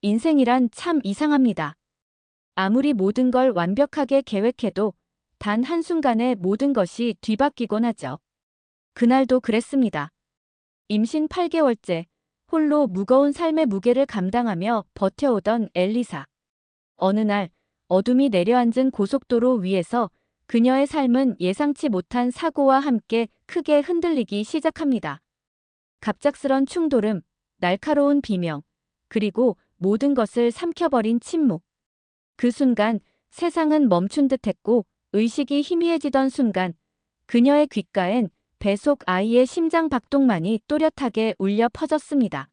인생이란 참 이상합니다. 아무리 모든 걸 완벽하게 계획해도 단 한순간에 모든 것이 뒤바뀌곤 하죠. 그날도 그랬습니다. 임신 8개월째, 홀로 무거운 삶의 무게를 감당하며 버텨오던 엘리사. 어느 날, 어둠이 내려앉은 고속도로 위에서 그녀의 삶은 예상치 못한 사고와 함께 크게 흔들리기 시작합니다. 갑작스런 충돌음, 날카로운 비명, 그리고 모든 것을 삼켜버린 침묵. 그 순간 세상은 멈춘 듯했고 의식이 희미해지던 순간 그녀의 귓가엔 배속 아이의 심장 박동만이 또렷하게 울려 퍼졌습니다.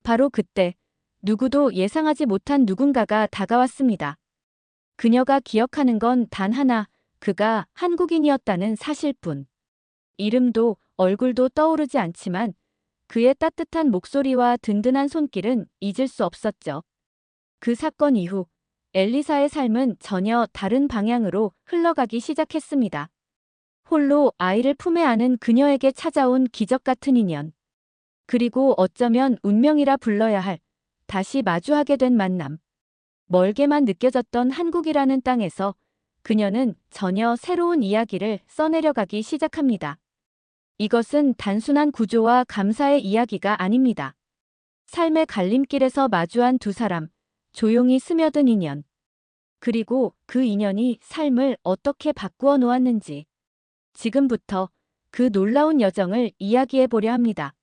바로 그때 누구도 예상하지 못한 누군가가 다가왔습니다. 그녀가 기억하는 건 단 하나, 그가 한국인이었다는 사실뿐. 이름도 얼굴도 떠오르지 않지만 그의 따뜻한 목소리와 든든한 손길은 잊을 수 없었죠. 그 사건 이후 엘리사의 삶은 전혀 다른 방향으로 흘러가기 시작했습니다. 홀로 아이를 품에 안은 그녀에게 찾아온 기적 같은 인연. 그리고 어쩌면 운명이라 불러야 할 다시 마주하게 된 만남. 멀게만 느껴졌던 한국이라는 땅에서 그녀는 전혀 새로운 이야기를 써내려가기 시작합니다. 이것은 단순한 구조와 감사의 이야기가 아닙니다. 삶의 갈림길에서 마주한 두 사람, 조용히 스며든 인연. 그리고 그 인연이 삶을 어떻게 바꾸어 놓았는지. 지금부터 그 놀라운 여정을 이야기해 보려 합니다.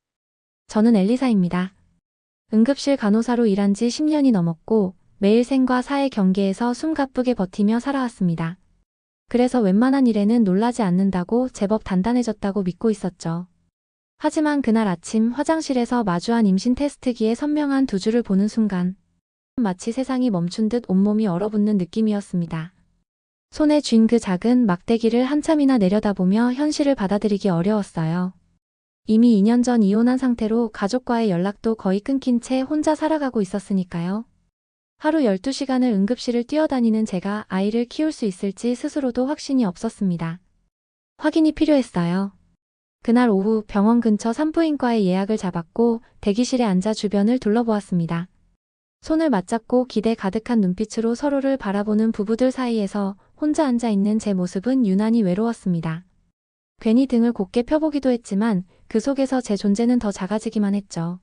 저는 엘리사입니다. 응급실 간호사로 일한 지 10년이 넘었고 매일 생과 사의 경계에서 숨가쁘게 버티며 살아왔습니다. 그래서 웬만한 일에는 놀라지 않는다고 제법 단단해졌다고 믿고 있었죠. 하지만 그날 아침 화장실에서 마주한 임신 테스트기의 선명한 두 줄을 보는 순간 마치 세상이 멈춘 듯 온몸이 얼어붙는 느낌이었습니다. 손에 쥔 그 작은 막대기를 한참이나 내려다보며 현실을 받아들이기 어려웠어요. 이미 2년 전 이혼한 상태로 가족과의 연락도 거의 끊긴 채 혼자 살아가고 있었으니까요. 하루 12시간을 응급실을 뛰어다니는 제가 아이를 키울 수 있을지 스스로도 확신이 없었습니다. 확인이 필요했어요. 그날 오후 병원 근처 산부인과에 예약을 잡았고 대기실에 앉아 주변을 둘러보았습니다. 손을 맞잡고 기대 가득한 눈빛으로 서로를 바라보는 부부들 사이에서 혼자 앉아 있는 제 모습은 유난히 외로웠습니다. 괜히 등을 곧게 펴보기도 했지만 그 속에서 제 존재는 더 작아지기만 했죠.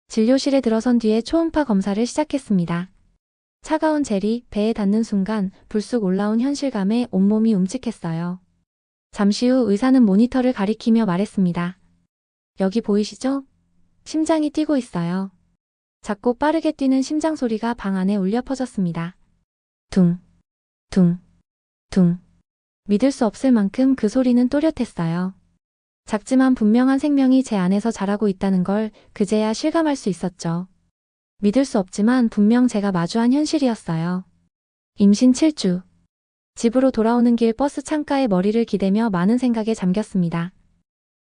진료실에 들어선 뒤에 초음파 검사를 시작했습니다. 차가운 젤이 배에 닿는 순간 불쑥 올라온 현실감에 온몸이 움직했어요. 잠시 후 의사는 모니터를 가리키며 말했습니다. 여기 보이시죠? 심장이 뛰고 있어요. 작고 빠르게 뛰는 심장 소리가 방 안에 울려 퍼졌습니다. 둥, 둥, 둥. 믿을 수 없을 만큼 그 소리는 또렷했어요. 작지만 분명한 생명이 제 안에서 자라고 있다는 걸 그제야 실감할 수 있었죠. 믿을 수 없지만 분명 제가 마주한 현실이었어요. 임신 7주. 집으로 돌아오는 길 버스 창가에 머리를 기대며 많은 생각에 잠겼습니다.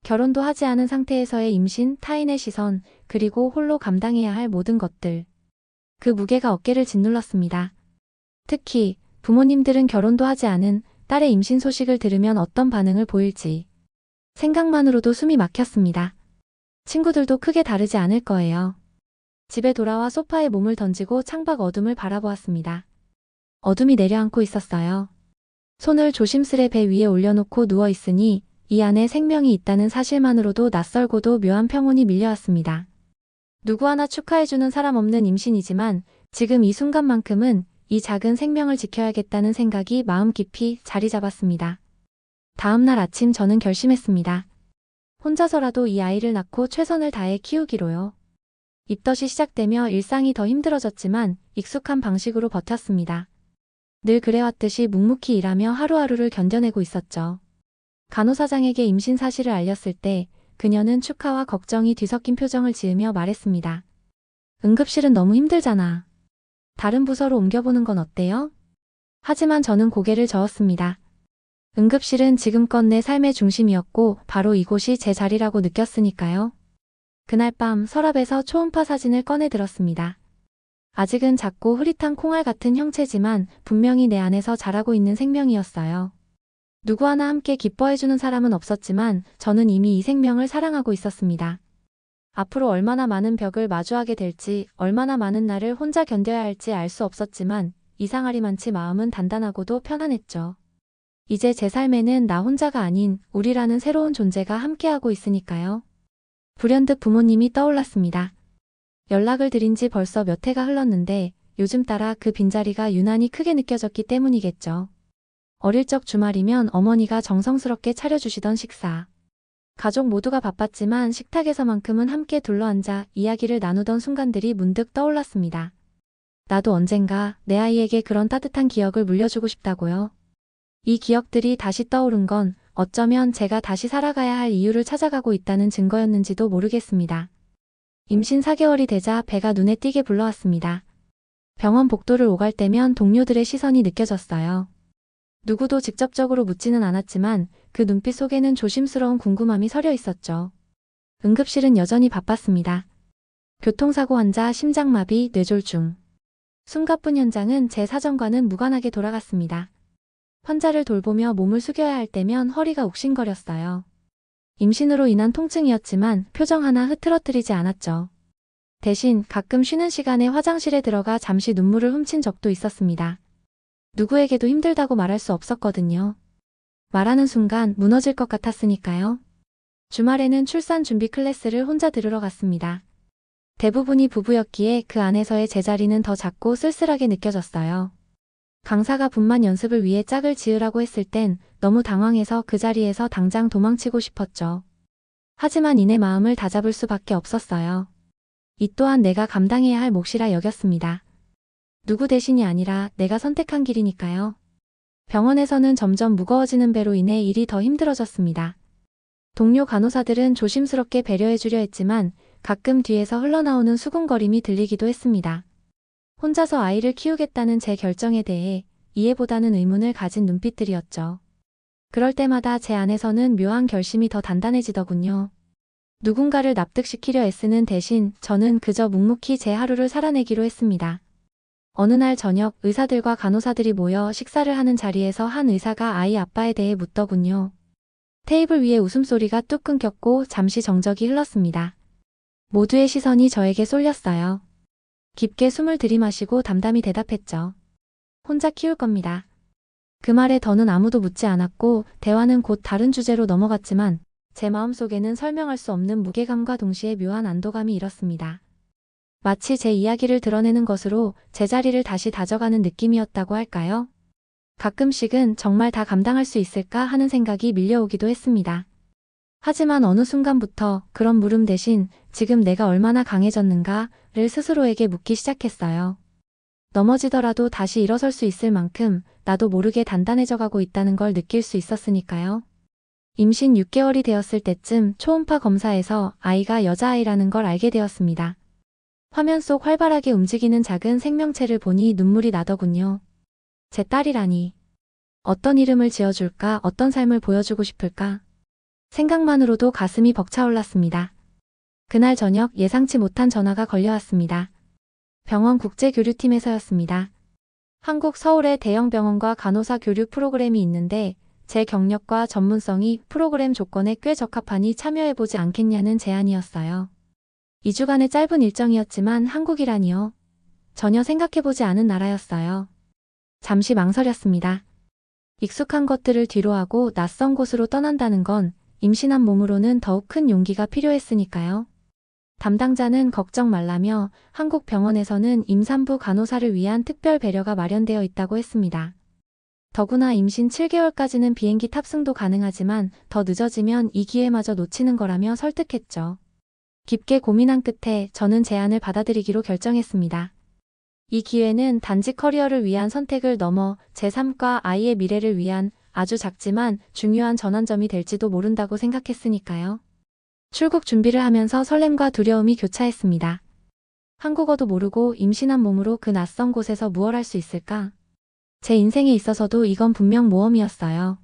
결혼도 하지 않은 상태에서의 임신, 타인의 시선, 그리고 홀로 감당해야 할 모든 것들. 그 무게가 어깨를 짓눌렀습니다. 특히 부모님들은 결혼도 하지 않은 딸의 임신 소식을 들으면 어떤 반응을 보일지. 생각만으로도 숨이 막혔습니다. 친구들도 크게 다르지 않을 거예요. 집에 돌아와 소파에 몸을 던지고 창밖 어둠을 바라보았습니다. 어둠이 내려앉고 있었어요. 손을 조심스레 배 위에 올려놓고 누워있으니 이 안에 생명이 있다는 사실만으로도 낯설고도 묘한 평온이 밀려왔습니다. 누구 하나 축하해주는 사람 없는 임신이지만 지금 이 순간만큼은 이 작은 생명을 지켜야겠다는 생각이 마음 깊이 자리 잡았습니다. 다음 날 아침 저는 결심했습니다. 혼자서라도 이 아이를 낳고 최선을 다해 키우기로요. 입덧이 시작되며 일상이 더 힘들어졌지만 익숙한 방식으로 버텼습니다. 늘 그래왔듯이 묵묵히 일하며 하루하루를 견뎌내고 있었죠. 간호사장에게 임신 사실을 알렸을 때 그녀는 축하와 걱정이 뒤섞인 표정을 지으며 말했습니다. 응급실은 너무 힘들잖아. 다른 부서로 옮겨보는 건 어때요? 하지만 저는 고개를 저었습니다. 응급실은 지금껏 내 삶의 중심이었고 바로 이곳이 제 자리라고 느꼈으니까요. 그날 밤 서랍에서 초음파 사진을 꺼내 들었습니다. 아직은 작고 흐릿한 콩알 같은 형체지만 분명히 내 안에서 자라고 있는 생명이었어요. 누구 하나 함께 기뻐해주는 사람은 없었지만 저는 이미 이 생명을 사랑하고 있었습니다. 앞으로 얼마나 많은 벽을 마주하게 될지, 얼마나 많은 날을 혼자 견뎌야 할지 알 수 없었지만 이상하리만치 마음은 단단하고도 편안했죠. 이제 제 삶에는 나 혼자가 아닌 우리라는 새로운 존재가 함께하고 있으니까요. 불현듯 부모님이 떠올랐습니다. 연락을 드린 지 벌써 몇 해가 흘렀는데 요즘 따라 그 빈자리가 유난히 크게 느껴졌기 때문이겠죠. 어릴 적 주말이면 어머니가 정성스럽게 차려주시던 식사. 가족 모두가 바빴지만 식탁에서만큼은 함께 둘러앉아 이야기를 나누던 순간들이 문득 떠올랐습니다. 나도 언젠가 내 아이에게 그런 따뜻한 기억을 물려주고 싶다고요. 이 기억들이 다시 떠오른 건 어쩌면 제가 다시 살아가야 할 이유를 찾아가고 있다는 증거였는지도 모르겠습니다. 임신 4개월이 되자 배가 눈에 띄게 불러왔습니다. 병원 복도를 오갈 때면 동료들의 시선이 느껴졌어요. 누구도 직접적으로 묻지는 않았지만 그 눈빛 속에는 조심스러운 궁금함이 서려 있었죠. 응급실은 여전히 바빴습니다. 교통사고 환자, 심장마비, 뇌졸중. 숨가쁜 현장은 제 사정과는 무관하게 돌아갔습니다. 환자를 돌보며 몸을 숙여야 할 때면 허리가 욱신거렸어요. 임신으로 인한 통증이었지만 표정 하나 흐트러뜨리지 않았죠. 대신 가끔 쉬는 시간에 화장실에 들어가 잠시 눈물을 훔친 적도 있었습니다. 누구에게도 힘들다고 말할 수 없었거든요. 말하는 순간 무너질 것 같았으니까요. 주말에는 출산 준비 클래스를 혼자 들으러 갔습니다. 대부분이 부부였기에 그 안에서의 제자리는 더 작고 쓸쓸하게 느껴졌어요. 강사가 분만 연습을 위해 짝을 지으라고 했을 땐 너무 당황해서 그 자리에서 당장 도망치고 싶었죠. 하지만 이내 마음을 다잡을 수밖에 없었어요. 이 또한 내가 감당해야 할 몫이라 여겼습니다. 누구 대신이 아니라 내가 선택한 길이니까요. 병원에서는 점점 무거워지는 배로 인해 일이 더 힘들어졌습니다. 동료 간호사들은 조심스럽게 배려해주려 했지만 가끔 뒤에서 흘러나오는 수군거림이 들리기도 했습니다. 혼자서 아이를 키우겠다는 제 결정에 대해 이해보다는 의문을 가진 눈빛들이었죠. 그럴 때마다 제 안에서는 묘한 결심이 더 단단해지더군요. 누군가를 납득시키려 애쓰는 대신 저는 그저 묵묵히 제 하루를 살아내기로 했습니다. 어느 날 저녁 의사들과 간호사들이 모여 식사를 하는 자리에서 한 의사가 아이 아빠에 대해 묻더군요. 테이블 위에 웃음소리가 뚝 끊겼고 잠시 정적이 흘렀습니다. 모두의 시선이 저에게 쏠렸어요. 깊게 숨을 들이마시고 담담히 대답했죠. 혼자 키울 겁니다. 그 말에 더는 아무도 묻지 않았고 대화는 곧 다른 주제로 넘어갔지만 제 마음속에는 설명할 수 없는 무게감과 동시에 묘한 안도감이 일었습니다. 마치 제 이야기를 드러내는 것으로 제자리를 다시 다져가는 느낌이었다고 할까요? 가끔씩은 정말 다 감당할 수 있을까 하는 생각이 밀려오기도 했습니다. 하지만 어느 순간부터 그런 물음 대신 지금 내가 얼마나 강해졌는가를 스스로에게 묻기 시작했어요. 넘어지더라도 다시 일어설 수 있을 만큼 나도 모르게 단단해져 가고 있다는 걸 느낄 수 있었으니까요. 임신 6개월이 되었을 때쯤 초음파 검사에서 아이가 여자아이라는 걸 알게 되었습니다. 화면 속 활발하게 움직이는 작은 생명체를 보니 눈물이 나더군요. 제 딸이라니. 어떤 이름을 지어줄까, 어떤 삶을 보여주고 싶을까. 생각만으로도 가슴이 벅차올랐습니다. 그날 저녁 예상치 못한 전화가 걸려왔습니다. 병원 국제교류팀에서였습니다. 한국 서울의 대형 병원과 간호사 교류 프로그램이 있는데 제 경력과 전문성이 프로그램 조건에 꽤 적합하니 참여해보지 않겠냐는 제안이었어요. 2주간의 짧은 일정이었지만 한국이라니요. 전혀 생각해보지 않은 나라였어요. 잠시 망설였습니다. 익숙한 것들을 뒤로하고 낯선 곳으로 떠난다는 건 임신한 몸으로는 더욱 큰 용기가 필요했으니까요. 담당자는 걱정 말라며 한국 병원에서는 임산부 간호사를 위한 특별 배려가 마련되어 있다고 했습니다. 더구나 임신 7개월까지는 비행기 탑승도 가능하지만 더 늦어지면 이 기회마저 놓치는 거라며 설득했죠. 깊게 고민한 끝에 저는 제안을 받아들이기로 결정했습니다. 이 기회는 단지 커리어를 위한 선택을 넘어 제 삶과 아이의 미래를 위한 아주 작지만 중요한 전환점이 될지도 모른다고 생각했으니까요. 출국 준비를 하면서 설렘과 두려움이 교차했습니다. 한국어도 모르고 임신한 몸으로 그 낯선 곳에서 무얼 할 수 있을까? 제 인생에 있어서도 이건 분명 모험이었어요.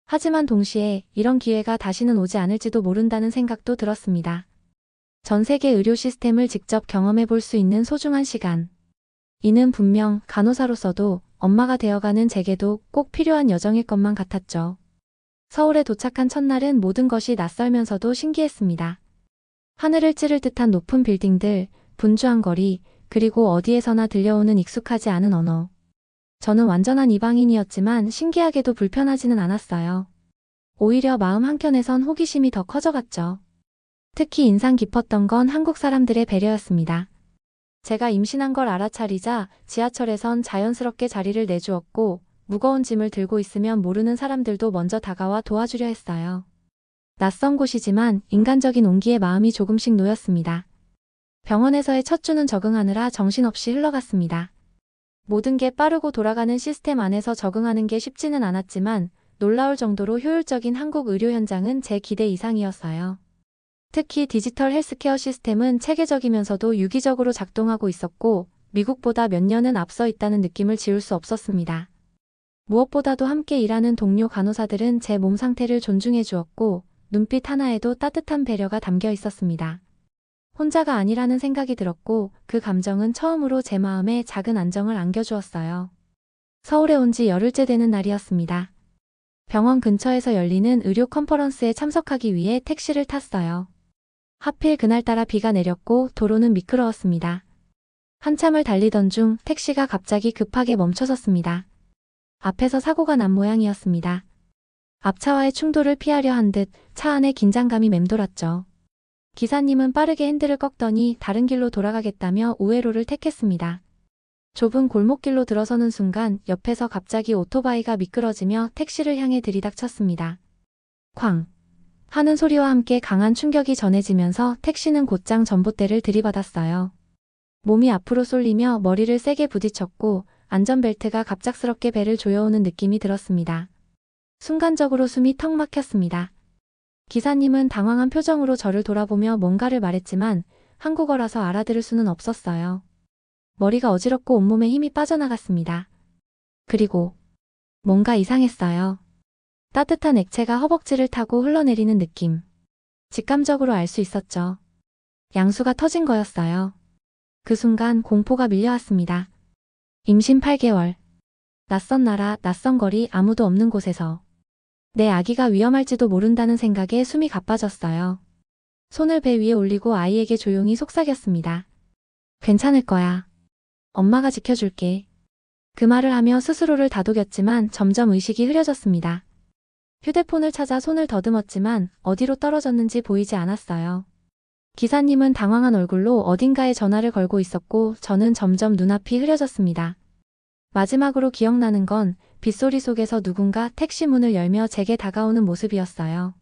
하지만 동시에 이런 기회가 다시는 오지 않을지도 모른다는 생각도 들었습니다. 전 세계 의료 시스템을 직접 경험해 볼 수 있는 소중한 시간. 이는 분명 간호사로서도 엄마가 되어가는 제게도 꼭 필요한 여정일 것만 같았죠. 서울에 도착한 첫날은 모든 것이 낯설면서도 신기했습니다. 하늘을 찌를 듯한 높은 빌딩들, 분주한 거리, 그리고 어디에서나 들려오는 익숙하지 않은 언어. 저는 완전한 이방인이었지만 신기하게도 불편하지는 않았어요. 오히려 마음 한켠에선 호기심이 더 커져갔죠. 특히 인상 깊었던 건 한국 사람들의 배려였습니다. 제가 임신한 걸 알아차리자 지하철에선 자연스럽게 자리를 내주었고, 무거운 짐을 들고 있으면 모르는 사람들도 먼저 다가와 도와주려 했어요. 낯선 곳이지만 인간적인 온기에 마음이 조금씩 놓였습니다. 병원에서의 첫 주는 적응하느라 정신없이 흘러갔습니다. 모든 게 빠르고 돌아가는 시스템 안에서 적응하는 게 쉽지는 않았지만 놀라울 정도로 효율적인 한국 의료 현장은 제 기대 이상이었어요. 특히 디지털 헬스케어 시스템은 체계적이면서도 유기적으로 작동하고 있었고 미국보다 몇 년은 앞서 있다는 느낌을 지울 수 없었습니다. 무엇보다도 함께 일하는 동료 간호사들은 제 몸 상태를 존중해 주었고 눈빛 하나에도 따뜻한 배려가 담겨 있었습니다. 혼자가 아니라는 생각이 들었고 그 감정은 처음으로 제 마음에 작은 안정을 안겨주었어요. 서울에 온 지 열흘째 되는 날이었습니다. 병원 근처에서 열리는 의료 컨퍼런스에 참석하기 위해 택시를 탔어요. 하필 그날따라 비가 내렸고 도로는 미끄러웠습니다. 한참을 달리던 중 택시가 갑자기 급하게 멈춰섰습니다. 앞에서 사고가 난 모양이었습니다. 앞차와의 충돌을 피하려 한 듯 차 안에 긴장감이 맴돌았죠. 기사님은 빠르게 핸들을 꺾더니 다른 길로 돌아가겠다며 우회로를 택했습니다. 좁은 골목길로 들어서는 순간 옆에서 갑자기 오토바이가 미끄러지며 택시를 향해 들이닥쳤습니다. 쾅! 하는 소리와 함께 강한 충격이 전해지면서 택시는 곧장 전봇대를 들이받았어요. 몸이 앞으로 쏠리며 머리를 세게 부딪혔고 안전벨트가 갑작스럽게 배를 조여오는 느낌이 들었습니다. 순간적으로 숨이 턱 막혔습니다. 기사님은 당황한 표정으로 저를 돌아보며 뭔가를 말했지만 한국어라서 알아들을 수는 없었어요. 머리가 어지럽고 온몸에 힘이 빠져나갔습니다. 그리고 뭔가 이상했어요. 따뜻한 액체가 허벅지를 타고 흘러내리는 느낌. 직감적으로 알 수 있었죠. 양수가 터진 거였어요. 그 순간 공포가 밀려왔습니다. 임신 8개월. 낯선 나라, 낯선 거리, 아무도 없는 곳에서. 내 아기가 위험할지도 모른다는 생각에 숨이 가빠졌어요. 손을 배 위에 올리고 아이에게 조용히 속삭였습니다. 괜찮을 거야. 엄마가 지켜줄게. 그 말을 하며 스스로를 다독였지만 점점 의식이 흐려졌습니다. 휴대폰을 찾아 손을 더듬었지만 어디로 떨어졌는지 보이지 않았어요. 기사님은 당황한 얼굴로 어딘가에 전화를 걸고 있었고 저는 점점 눈앞이 흐려졌습니다. 마지막으로 기억나는 건 빗소리 속에서 누군가 택시 문을 열며 제게 다가오는 모습이었어요.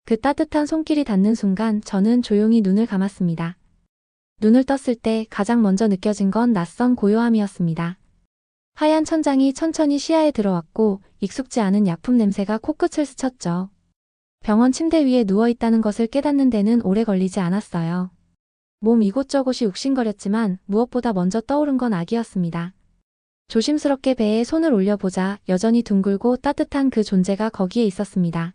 그 따뜻한 손길이 닿는 순간 저는 조용히 눈을 감았습니다. 눈을 떴을 때 가장 먼저 느껴진 건 낯선 고요함이었습니다. 하얀 천장이 천천히 시야에 들어왔고 익숙지 않은 약품 냄새가 코끝을 스쳤죠. 병원 침대 위에 누워있다는 것을 깨닫는 데는 오래 걸리지 않았어요. 몸 이곳저곳이 욱신거렸지만 무엇보다 먼저 떠오른 건 아기였습니다. 조심스럽게 배에 손을 올려보자 여전히 둥글고 따뜻한 그 존재가 거기에 있었습니다.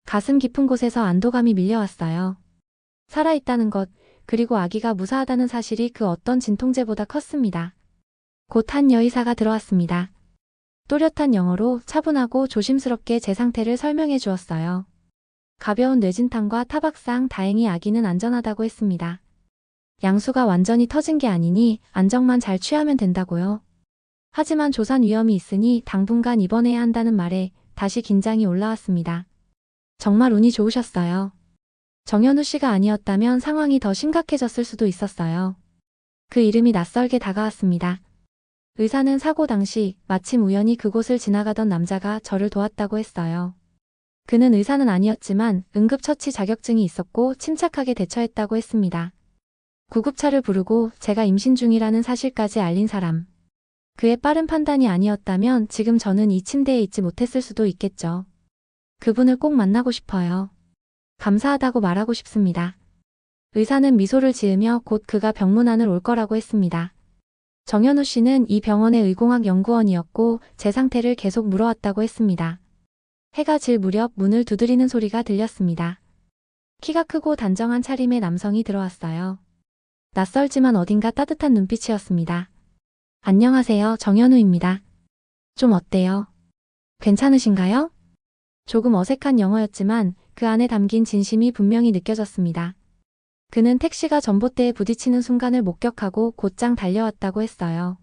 가슴 깊은 곳에서 안도감이 밀려왔어요. 살아있다는 것, 그리고 아기가 무사하다는 사실이 그 어떤 진통제보다 컸습니다. 곧 한 여의사가 들어왔습니다. 또렷한 영어로 차분하고 조심스럽게 제 상태를 설명해 주었어요. 가벼운 뇌진탕과 타박상, 다행히 아기는 안전하다고 했습니다. 양수가 완전히 터진 게 아니니 안정만 잘 취하면 된다고요. 하지만 조산 위험이 있으니 당분간 입원해야 한다는 말에 다시 긴장이 올라왔습니다. 정말 운이 좋으셨어요. 정현우 씨가 아니었다면 상황이 더 심각해졌을 수도 있었어요. 그 이름이 낯설게 다가왔습니다. 의사는 사고 당시 마침 우연히 그곳을 지나가던 남자가 저를 도왔다고 했어요. 그는 의사는 아니었지만 응급처치 자격증이 있었고 침착하게 대처했다고 했습니다. 구급차를 부르고 제가 임신 중이라는 사실까지 알린 사람. 그의 빠른 판단이 아니었다면 지금 저는 이 침대에 있지 못했을 수도 있겠죠. 그분을 꼭 만나고 싶어요. 감사하다고 말하고 싶습니다. 의사는 미소를 지으며 곧 그가 병문 안을 올 거라고 했습니다. 정현우 씨는 이 병원의 의공학 연구원이었고 제 상태를 계속 물어왔다고 했습니다. 해가 질 무렵 문을 두드리는 소리가 들렸습니다. 키가 크고 단정한 차림의 남성이 들어왔어요. 낯설지만 어딘가 따뜻한 눈빛이었습니다. 안녕하세요, 정현우입니다. 좀 어때요? 괜찮으신가요? 조금 어색한 영어였지만 그 안에 담긴 진심이 분명히 느껴졌습니다. 그는 택시가 전봇대에 부딪히는 순간을 목격하고 곧장 달려왔다고 했어요.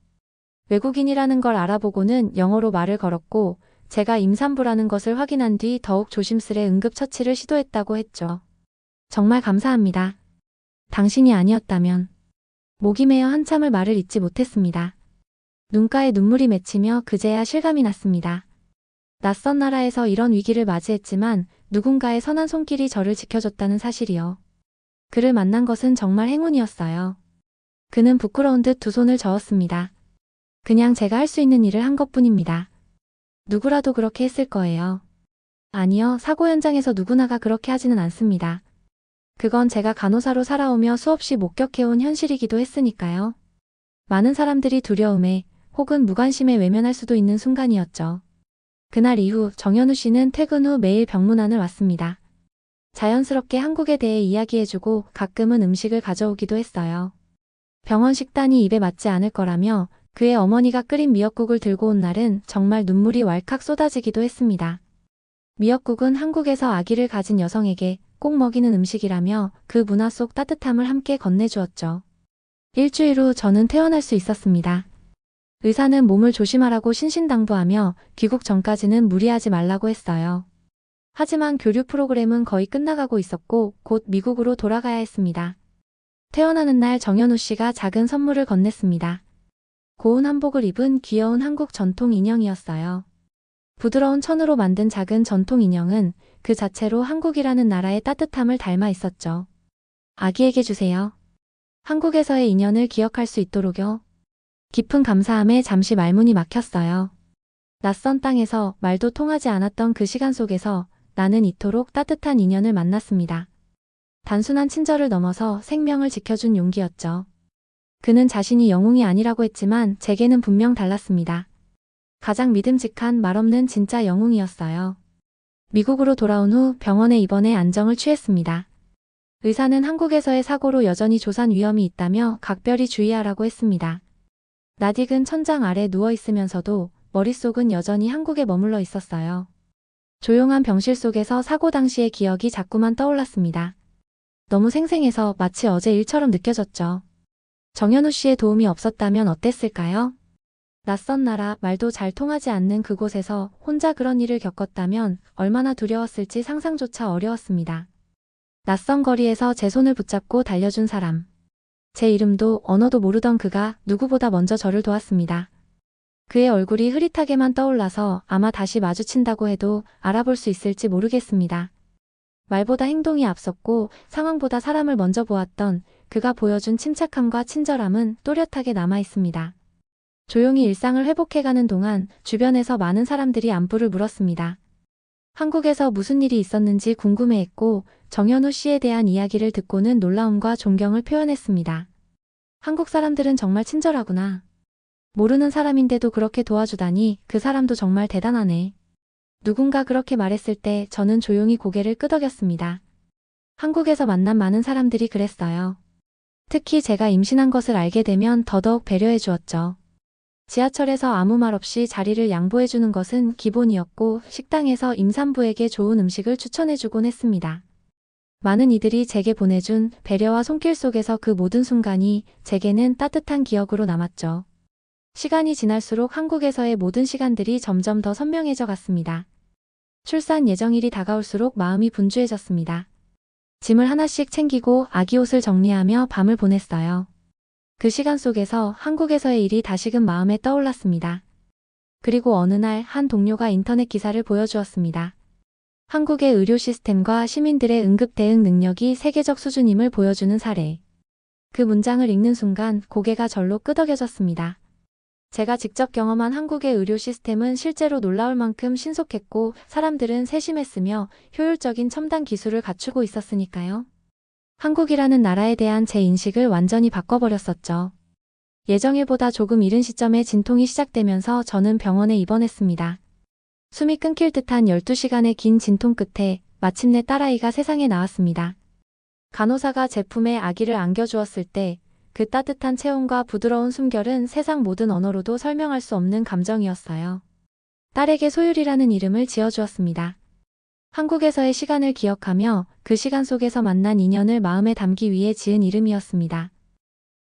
외국인이라는 걸 알아보고는 영어로 말을 걸었고 제가 임산부라는 것을 확인한 뒤 더욱 조심스레 응급처치를 시도했다고 했죠. 정말 감사합니다. 당신이 아니었다면. 목이 메어 한참을 말을 잇지 못했습니다. 눈가에 눈물이 맺히며 그제야 실감이 났습니다. 낯선 나라에서 이런 위기를 맞이했지만 누군가의 선한 손길이 저를 지켜줬다는 사실이요. 그를 만난 것은 정말 행운이었어요. 그는 부끄러운 듯 두 손을 저었습니다. 그냥 제가 할 수 있는 일을 한 것뿐입니다. 누구라도 그렇게 했을 거예요. 아니요, 사고 현장에서 누구나가 그렇게 하지는 않습니다. 그건 제가 간호사로 살아오며 수없이 목격해온 현실이기도 했으니까요. 많은 사람들이 두려움에 혹은 무관심에 외면할 수도 있는 순간이었죠. 그날 이후 정현우 씨는 퇴근 후 매일 병문안을 왔습니다. 자연스럽게 한국에 대해 이야기해주고 가끔은 음식을 가져오기도 했어요. 병원 식단이 입에 맞지 않을 거라며 그의 어머니가 끓인 미역국을 들고 온 날은 정말 눈물이 왈칵 쏟아지기도 했습니다. 미역국은 한국에서 아기를 가진 여성에게 꼭 먹이는 음식이라며 그 문화 속 따뜻함을 함께 건네주었죠. 일주일 후 저는 퇴원할 수 있었습니다. 의사는 몸을 조심하라고 신신당부하며 귀국 전까지는 무리하지 말라고 했어요. 하지만 교류 프로그램은 거의 끝나가고 있었고 곧 미국으로 돌아가야 했습니다. 퇴원하는 날 정현우 씨가 작은 선물을 건넸습니다. 고운 한복을 입은 귀여운 한국 전통 인형이었어요. 부드러운 천으로 만든 작은 전통 인형은 그 자체로 한국이라는 나라의 따뜻함을 닮아 있었죠. 아기에게 주세요. 한국에서의 인연을 기억할 수 있도록요. 깊은 감사함에 잠시 말문이 막혔어요. 낯선 땅에서 말도 통하지 않았던 그 시간 속에서 나는 이토록 따뜻한 인연을 만났습니다. 단순한 친절을 넘어서 생명을 지켜준 용기였죠. 그는 자신이 영웅이 아니라고 했지만 제게는 분명 달랐습니다. 가장 믿음직한 말없는 진짜 영웅이었어요. 미국으로 돌아온 후 병원에 입원해 안정을 취했습니다. 의사는 한국에서의 사고로 여전히 조산 위험이 있다며 각별히 주의하라고 했습니다. 나딕은 천장 아래 누워있으면서도 머릿속은 여전히 한국에 머물러 있었어요. 조용한 병실 속에서 사고 당시의 기억이 자꾸만 떠올랐습니다. 너무 생생해서 마치 어제 일처럼 느껴졌죠. 정현우 씨의 도움이 없었다면 어땠을까요? 낯선 나라, 말도 잘 통하지 않는 그곳에서 혼자 그런 일을 겪었다면 얼마나 두려웠을지 상상조차 어려웠습니다. 낯선 거리에서 제 손을 붙잡고 달려준 사람. 제 이름도 언어도 모르던 그가 누구보다 먼저 저를 도왔습니다. 그의 얼굴이 흐릿하게만 떠올라서 아마 다시 마주친다고 해도 알아볼 수 있을지 모르겠습니다. 말보다 행동이 앞섰고 상황보다 사람을 먼저 보았던 그가 보여준 침착함과 친절함은 또렷하게 남아 있습니다. 조용히 일상을 회복해가는 동안 주변에서 많은 사람들이 안부를 물었습니다. 한국에서 무슨 일이 있었는지 궁금해했고 정현우 씨에 대한 이야기를 듣고는 놀라움과 존경을 표현했습니다. 한국 사람들은 정말 친절하구나. 모르는 사람인데도 그렇게 도와주다니 그 사람도 정말 대단하네. 누군가 그렇게 말했을 때 저는 조용히 고개를 끄덕였습니다. 한국에서 만난 많은 사람들이 그랬어요. 특히 제가 임신한 것을 알게 되면 더더욱 배려해 주었죠. 지하철에서 아무 말 없이 자리를 양보해 주는 것은 기본이었고 식당에서 임산부에게 좋은 음식을 추천해 주곤 했습니다. 많은 이들이 제게 보내준 배려와 손길 속에서 그 모든 순간이 제게는 따뜻한 기억으로 남았죠. 시간이 지날수록 한국에서의 모든 시간들이 점점 더 선명해져 갔습니다. 출산 예정일이 다가올수록 마음이 분주해졌습니다. 짐을 하나씩 챙기고 아기 옷을 정리하며 밤을 보냈어요. 그 시간 속에서 한국에서의 일이 다시금 마음에 떠올랐습니다. 그리고 어느 날 한 동료가 인터넷 기사를 보여주었습니다. 한국의 의료 시스템과 시민들의 응급 대응 능력이 세계적 수준임을 보여주는 사례. 그 문장을 읽는 순간 고개가 절로 끄덕여졌습니다. 제가 직접 경험한 한국의 의료 시스템은 실제로 놀라울 만큼 신속했고 사람들은 세심했으며 효율적인 첨단 기술을 갖추고 있었으니까요. 한국이라는 나라에 대한 제 인식을 완전히 바꿔버렸었죠. 예정일보다 조금 이른 시점에 진통이 시작되면서 저는 병원에 입원했습니다. 숨이 끊길 듯한 12시간의 긴 진통 끝에 마침내 딸아이가 세상에 나왔습니다. 간호사가 제 품에 아기를 안겨주었을 때 그 따뜻한 체온과 부드러운 숨결은 세상 모든 언어로도 설명할 수 없는 감정이었어요. 딸에게 소율이라는 이름을 지어주었습니다. 한국에서의 시간을 기억하며 그 시간 속에서 만난 인연을 마음에 담기 위해 지은 이름이었습니다.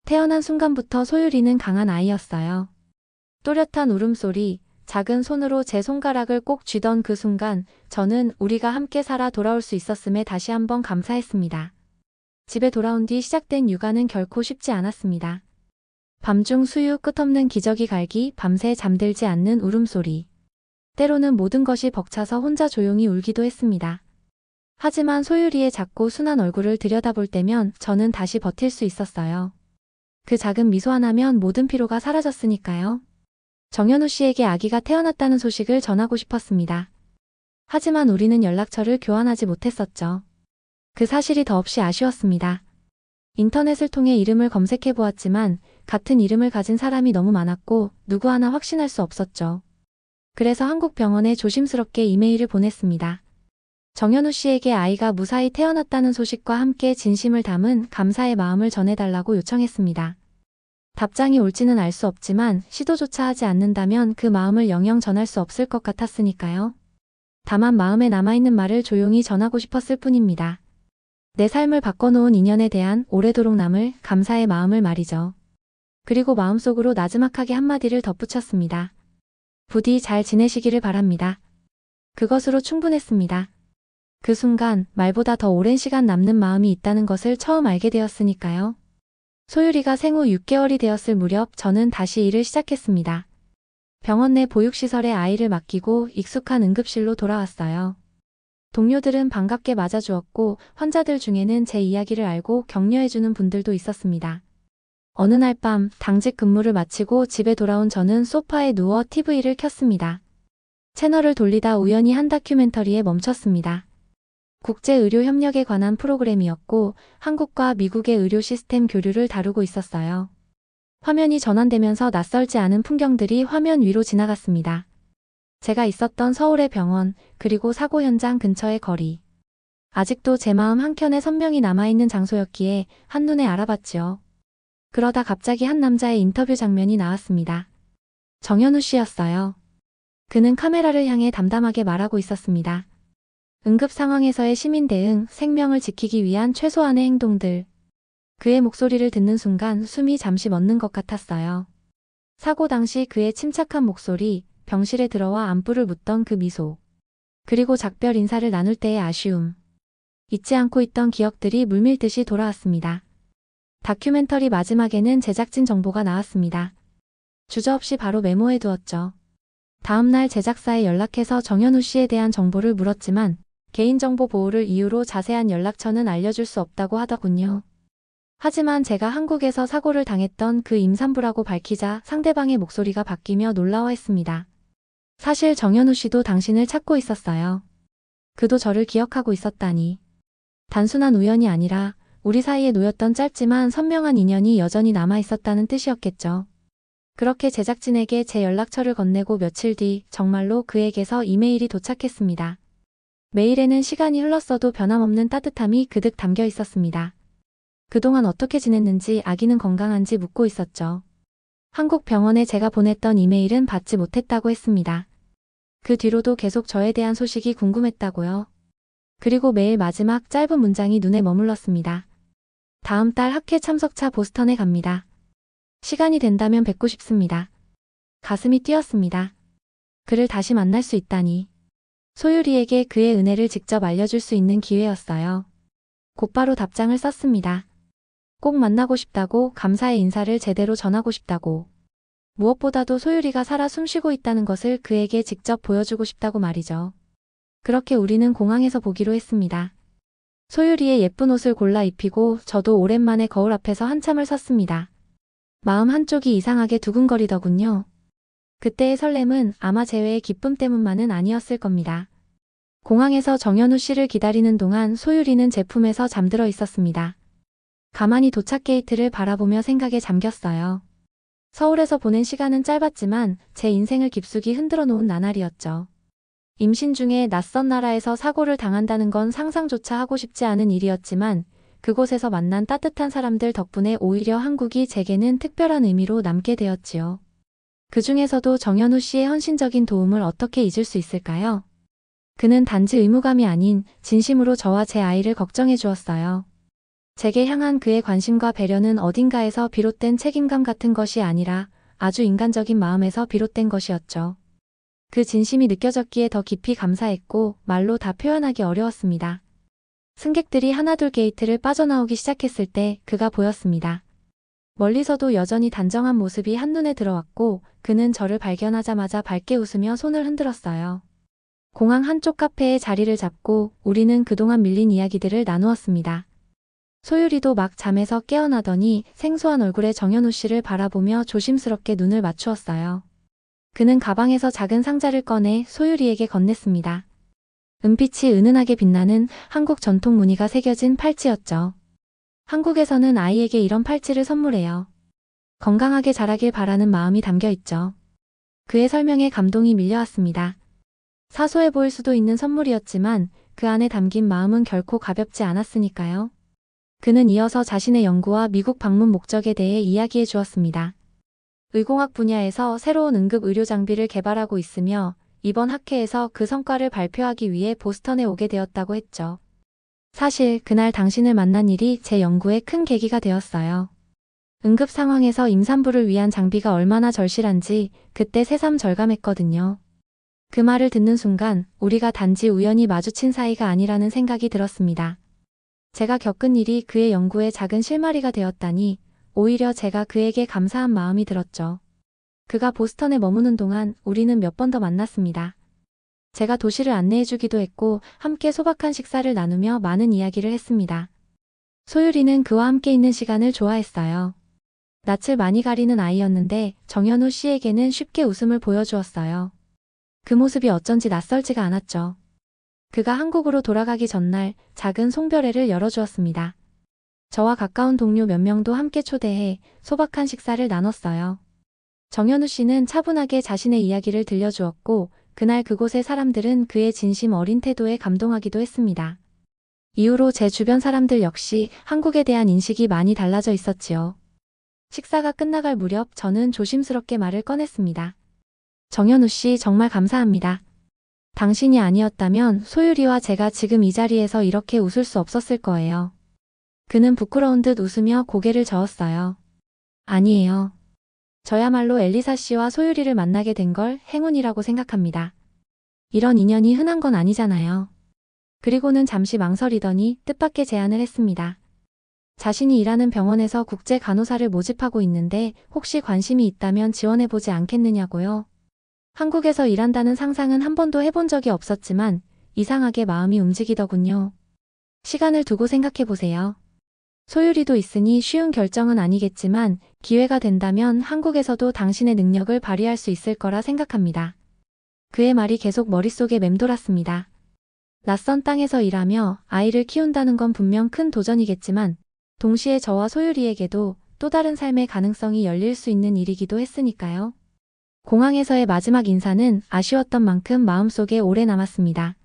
태어난 순간부터 소율이는 강한 아이였어요. 또렷한 울음소리, 작은 손으로 제 손가락을 꼭 쥐던 그 순간 저는 우리가 함께 살아 돌아올 수 있었음에 다시 한번 감사했습니다. 집에 돌아온 뒤 시작된 육아는 결코 쉽지 않았습니다. 밤중 수유, 끝없는 기저귀 갈기, 밤새 잠들지 않는 울음소리. 때로는 모든 것이 벅차서 혼자 조용히 울기도 했습니다. 하지만 소율이의 작고 순한 얼굴을 들여다볼 때면 저는 다시 버틸 수 있었어요. 그 작은 미소 하나면 모든 피로가 사라졌으니까요. 정현우 씨에게 아기가 태어났다는 소식을 전하고 싶었습니다. 하지만 우리는 연락처를 교환하지 못했었죠. 그 사실이 더없이 아쉬웠습니다. 인터넷을 통해 이름을 검색해 보았지만 같은 이름을 가진 사람이 너무 많았고 누구 하나 확신할 수 없었죠. 그래서 한국 병원에 조심스럽게 이메일을 보냈습니다. 정현우 씨에게 아이가 무사히 태어났다는 소식과 함께 진심을 담은 감사의 마음을 전해달라고 요청했습니다. 답장이 올지는 알 수 없지만 시도조차 하지 않는다면 그 마음을 영영 전할 수 없을 것 같았으니까요. 다만 마음에 남아있는 말을 조용히 전하고 싶었을 뿐입니다. 내 삶을 바꿔놓은 인연에 대한 오래도록 남을 감사의 마음을 말이죠. 그리고 마음속으로 나지막하게 한마디를 덧붙였습니다. 부디 잘 지내시기를 바랍니다. 그것으로 충분했습니다. 그 순간 말보다 더 오랜 시간 남는 마음이 있다는 것을 처음 알게 되었으니까요. 소율이가 생후 6개월이 되었을 무렵 저는 다시 일을 시작했습니다. 병원 내 보육시설에 아이를 맡기고 익숙한 응급실로 돌아왔어요. 동료들은 반갑게 맞아주었고 환자들 중에는 제 이야기를 알고 격려해주는 분들도 있었습니다. 어느 날 밤 당직 근무를 마치고 집에 돌아온 저는 소파에 누워 TV를 켰습니다. 채널을 돌리다 우연히 한 다큐멘터리에 멈췄습니다. 국제의료협력에 관한 프로그램이었고 한국과 미국의 의료 시스템 교류를 다루고 있었어요. 화면이 전환되면서 낯설지 않은 풍경들이 화면 위로 지나갔습니다. 제가 있었던 서울의 병원, 그리고 사고 현장 근처의 거리. 아직도 제 마음 한켠에 선명히 남아있는 장소였기에 한눈에 알아봤지요. 그러다 갑자기 한 남자의 인터뷰 장면이 나왔습니다. 정현우 씨였어요. 그는 카메라를 향해 담담하게 말하고 있었습니다. 응급 상황에서의 시민 대응, 생명을 지키기 위한 최소한의 행동들. 그의 목소리를 듣는 순간 숨이 잠시 멎는 것 같았어요. 사고 당시 그의 침착한 목소리, 병실에 들어와 안부를 묻던 그 미소. 그리고 작별 인사를 나눌 때의 아쉬움. 잊지 않고 있던 기억들이 물밀듯이 돌아왔습니다. 다큐멘터리 마지막에는 제작진 정보가 나왔습니다. 주저없이 바로 메모해 두었죠. 다음날 제작사에 연락해서 정현우 씨에 대한 정보를 물었지만 개인정보 보호를 이유로 자세한 연락처는 알려줄 수 없다고 하더군요. 하지만 제가 한국에서 사고를 당했던 그 임산부라고 밝히자 상대방의 목소리가 바뀌며 놀라워했습니다. 사실 정현우 씨도 당신을 찾고 있었어요. 그도 저를 기억하고 있었다니. 단순한 우연이 아니라 우리 사이에 놓였던 짧지만 선명한 인연이 여전히 남아있었다는 뜻이었겠죠. 그렇게 제작진에게 제 연락처를 건네고 며칠 뒤 정말로 그에게서 이메일이 도착했습니다. 메일에는 시간이 흘렀어도 변함없는 따뜻함이 그득 담겨 있었습니다. 그동안 어떻게 지냈는지 아기는 건강한지 묻고 있었죠. 한국 병원에 제가 보냈던 이메일은 받지 못했다고 했습니다. 그 뒤로도 계속 저에 대한 소식이 궁금했다고요. 그리고 매일 마지막 짧은 문장이 눈에 머물렀습니다. 다음 달 학회 참석차 보스턴에 갑니다. 시간이 된다면 뵙고 싶습니다. 가슴이 뛰었습니다. 그를 다시 만날 수 있다니. 소율이에게 그의 은혜를 직접 알려줄 수 있는 기회였어요. 곧바로 답장을 썼습니다. 꼭 만나고 싶다고, 감사의 인사를 제대로 전하고 싶다고. 무엇보다도 소율이가 살아 숨쉬고 있다는 것을 그에게 직접 보여주고 싶다고 말이죠. 그렇게 우리는 공항에서 보기로 했습니다. 소율이의 예쁜 옷을 골라 입히고 저도 오랜만에 거울 앞에서 한참을 섰습니다. 마음 한쪽이 이상하게 두근거리더군요. 그때의 설렘은 아마 제외의 기쁨 때문만은 아니었을 겁니다. 공항에서 정현우 씨를 기다리는 동안 소율이는 제품에서 잠들어 있었습니다. 가만히 도착 게이트를 바라보며 생각에 잠겼어요. 서울에서 보낸 시간은 짧았지만 제 인생을 깊숙이 흔들어 놓은 나날이었죠. 임신 중에 낯선 나라에서 사고를 당한다는 건 상상조차 하고 싶지 않은 일이었지만 그곳에서 만난 따뜻한 사람들 덕분에 오히려 한국이 제게는 특별한 의미로 남게 되었지요. 그 중에서도 정현우 씨의 헌신적인 도움을 어떻게 잊을 수 있을까요? 그는 단지 의무감이 아닌 진심으로 저와 제 아이를 걱정해 주었어요. 제게 향한 그의 관심과 배려는 어딘가에서 비롯된 책임감 같은 것이 아니라 아주 인간적인 마음에서 비롯된 것이었죠. 그 진심이 느껴졌기에 더 깊이 감사했고 말로 다 표현하기 어려웠습니다. 승객들이 하나둘 게이트를 빠져나오기 시작했을 때 그가 보였습니다. 멀리서도 여전히 단정한 모습이 한눈에 들어왔고 그는 저를 발견하자마자 밝게 웃으며 손을 흔들었어요. 공항 한쪽 카페에 자리를 잡고 우리는 그동안 밀린 이야기들을 나누었습니다. 소율이도 막 잠에서 깨어나더니 생소한 얼굴의 정현우 씨를 바라보며 조심스럽게 눈을 맞추었어요. 그는 가방에서 작은 상자를 꺼내 소율이에게 건넸습니다. 은빛이 은은하게 빛나는 한국 전통 무늬가 새겨진 팔찌였죠. 한국에서는 아이에게 이런 팔찌를 선물해요. 건강하게 자라길 바라는 마음이 담겨 있죠. 그의 설명에 감동이 밀려왔습니다. 사소해 보일 수도 있는 선물이었지만 그 안에 담긴 마음은 결코 가볍지 않았으니까요. 그는 이어서 자신의 연구와 미국 방문 목적에 대해 이야기해 주었습니다. 의공학 분야에서 새로운 응급 의료 장비를 개발하고 있으며 이번 학회에서 그 성과를 발표하기 위해 보스턴에 오게 되었다고 했죠. 사실 그날 당신을 만난 일이 제 연구에 큰 계기가 되었어요. 응급 상황에서 임산부를 위한 장비가 얼마나 절실한지 그때 새삼 절감했거든요. 그 말을 듣는 순간 우리가 단지 우연히 마주친 사이가 아니라는 생각이 들었습니다. 제가 겪은 일이 그의 연구에 작은 실마리가 되었다니 오히려 제가 그에게 감사한 마음이 들었죠. 그가 보스턴에 머무는 동안 우리는 몇 번 더 만났습니다. 제가 도시를 안내해주기도 했고 함께 소박한 식사를 나누며 많은 이야기를 했습니다. 소율이는 그와 함께 있는 시간을 좋아했어요. 낯을 많이 가리는 아이였는데 정현우 씨에게는 쉽게 웃음을 보여주었어요. 그 모습이 어쩐지 낯설지가 않았죠. 그가 한국으로 돌아가기 전날 작은 송별회를 열어주었습니다. 저와 가까운 동료 몇 명도 함께 초대해 소박한 식사를 나눴어요. 정현우 씨는 차분하게 자신의 이야기를 들려주었고 그날 그곳의 사람들은 그의 진심 어린 태도에 감동하기도 했습니다. 이후로 제 주변 사람들 역시 한국에 대한 인식이 많이 달라져 있었지요. 식사가 끝나갈 무렵 저는 조심스럽게 말을 꺼냈습니다. 정현우 씨 정말 감사합니다. 당신이 아니었다면 소율이와 제가 지금 이 자리에서 이렇게 웃을 수 없었을 거예요. 그는 부끄러운 듯 웃으며 고개를 저었어요. 아니에요. 저야말로 엘리사 씨와 소율이를 만나게 된 걸 행운이라고 생각합니다. 이런 인연이 흔한 건 아니잖아요. 그리고는 잠시 망설이더니 뜻밖의 제안을 했습니다. 자신이 일하는 병원에서 국제 간호사를 모집하고 있는데 혹시 관심이 있다면 지원해보지 않겠느냐고요. 한국에서 일한다는 상상은 한 번도 해본 적이 없었지만 이상하게 마음이 움직이더군요. 시간을 두고 생각해보세요. 소율이도 있으니 쉬운 결정은 아니겠지만 기회가 된다면 한국에서도 당신의 능력을 발휘할 수 있을 거라 생각합니다. 그의 말이 계속 머릿속에 맴돌았습니다. 낯선 땅에서 일하며 아이를 키운다는 건 분명 큰 도전이겠지만 동시에 저와 소율이에게도 또 다른 삶의 가능성이 열릴 수 있는 일이기도 했으니까요. 공항에서의 마지막 인사는 아쉬웠던 만큼 마음속에 오래 남았습니다.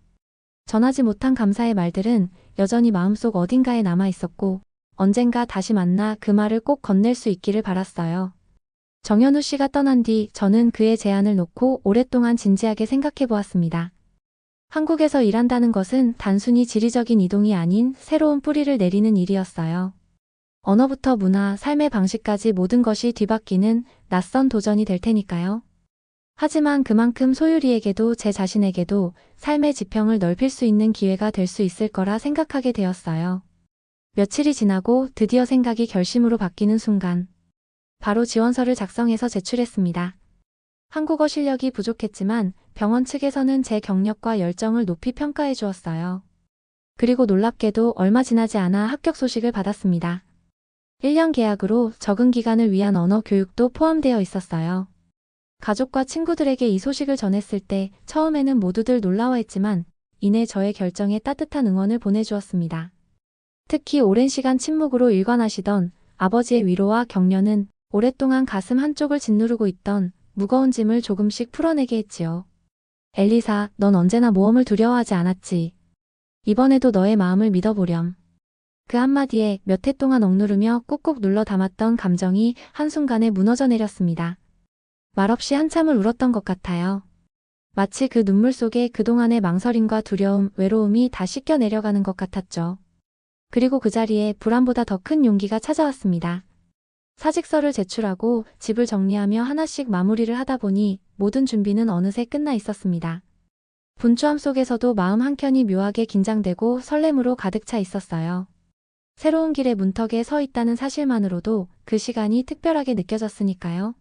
전하지 못한 감사의 말들은 여전히 마음속 어딘가에 남아 있었고 언젠가 다시 만나 그 말을 꼭 건넬 수 있기를 바랐어요. 정현우 씨가 떠난 뒤 저는 그의 제안을 놓고 오랫동안 진지하게 생각해 보았습니다. 한국에서 일한다는 것은 단순히 지리적인 이동이 아닌 새로운 뿌리를 내리는 일이었어요. 언어부터 문화, 삶의 방식까지 모든 것이 뒤바뀌는 낯선 도전이 될 테니까요. 하지만 그만큼 소율이에게도 제 자신에게도 삶의 지평을 넓힐 수 있는 기회가 될 수 있을 거라 생각하게 되었어요. 며칠이 지나고 드디어 생각이 결심으로 바뀌는 순간 바로 지원서를 작성해서 제출했습니다. 한국어 실력이 부족했지만 병원 측에서는 제 경력과 열정을 높이 평가해 주었어요. 그리고 놀랍게도 얼마 지나지 않아 합격 소식을 받았습니다. 1년 계약으로 적응 기간을 위한 언어 교육도 포함되어 있었어요. 가족과 친구들에게 이 소식을 전했을 때 처음에는 모두들 놀라워했지만 이내 저의 결정에 따뜻한 응원을 보내주었습니다. 특히 오랜 시간 침묵으로 일관하시던 아버지의 위로와 격려는 오랫동안 가슴 한쪽을 짓누르고 있던 무거운 짐을 조금씩 풀어내게 했지요. 엘리사, 넌 언제나 모험을 두려워하지 않았지. 이번에도 너의 마음을 믿어보렴. 그 한마디에 몇 해 동안 억누르며 꾹꾹 눌러 담았던 감정이 한순간에 무너져 내렸습니다. 말없이 한참을 울었던 것 같아요. 마치 그 눈물 속에 그동안의 망설임과 두려움, 외로움이 다 씻겨 내려가는 것 같았죠. 그리고 그 자리에 불안보다 더 큰 용기가 찾아왔습니다. 사직서를 제출하고 집을 정리하며 하나씩 마무리를 하다 보니 모든 준비는 어느새 끝나 있었습니다. 분주함 속에서도 마음 한켠이 묘하게 긴장되고 설렘으로 가득 차 있었어요. 새로운 길의 문턱에 서 있다는 사실만으로도 그 시간이 특별하게 느껴졌으니까요.